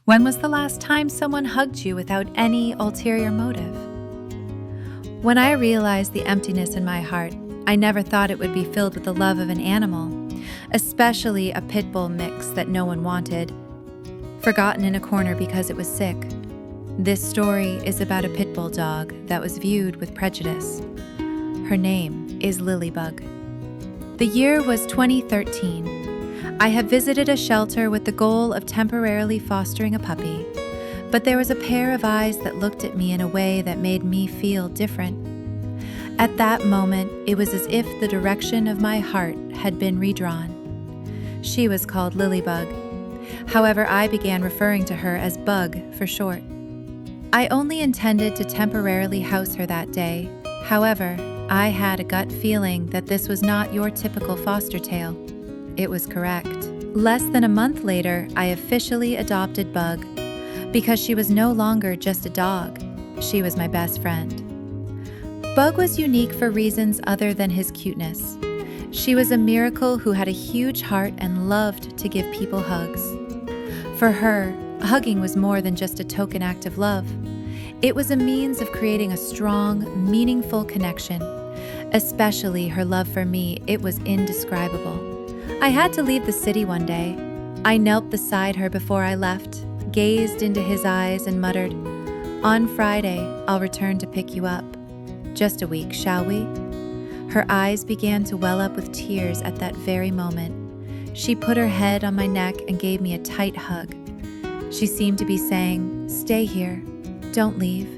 When was the last time someone hugged you without any ulterior motive? When I realized the emptiness in my heart, I never thought it would be filled with the love of an animal, especially a Pitbull mix that no one wanted, forgotten in a corner because it was sick. This story is about a Pitbull dog that was viewed with prejudice. Her name is Lilybug. The year was 2013. I have visited a shelter with the goal of temporarily fostering a puppy, but there was a pair of eyes that looked at me in a way that made me feel different. At that moment, it was as if the direction of my heart had been redrawn. She was called Lilybug. However, I began referring to her as Bug for short. I only intended to temporarily house her that day. However, I had a gut feeling that this was not your typical foster tale. It was correct. Less than a month later, I officially adopted Bug because she was no longer just a dog. She was my best friend. Bug was unique for reasons other than his cuteness. She was a miracle who had a huge heart and loved to give people hugs. For her, hugging was more than just a token act of love. It was a means of creating a strong, meaningful connection. Especially her love for me, it was indescribable. I had to leave the city one day. I knelt beside her before I left, gazed into his eyes and muttered, "On Friday, I'll return to pick you up. Just a week, shall we?" Her eyes began to well up with tears at that very moment. She put her head on my neck and gave me a tight hug. She seemed to be saying, "Stay here, don't leave."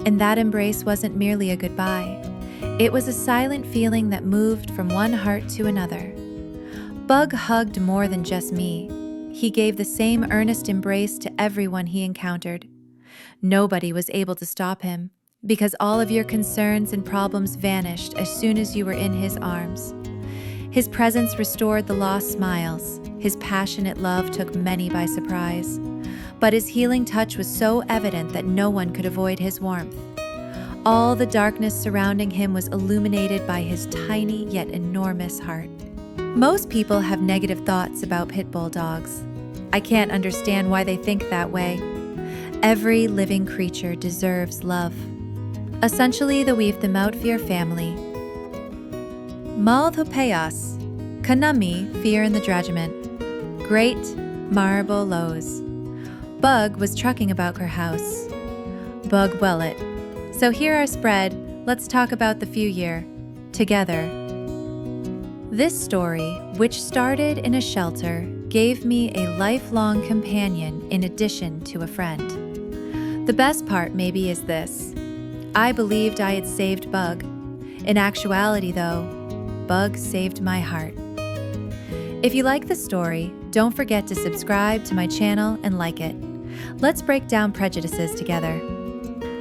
And that embrace wasn't merely a goodbye. It was a silent feeling that moved from one heart to another. Bug hugged more than just me. He gave the same earnest embrace to everyone he encountered. Nobody was able to stop him, because all of your concerns and problems vanished as soon as you were in his arms. His presence restored the lost smiles. His passionate love took many by surprise. But his healing touch was so evident that no one could avoid his warmth. All the darkness surrounding him was illuminated by his tiny yet enormous heart. Most people have negative thoughts about Pitbull dogs. I can't understand why they think that way. Every living creature deserves love. Essentially, the weave them out for your family. Maltho Paws, Kanami, fear in the dredgement. Great marble lows. Bug was trucking about her house. Bug wellet. So here our spread, let's talk about the few year. Together. This story, which started in a shelter, gave me a lifelong companion in addition to a friend. The best part maybe is this. I believed I had saved Bug. In actuality though, Bug saved my heart. If you like the story, don't forget to subscribe to my channel and like it. Let's break down prejudices together.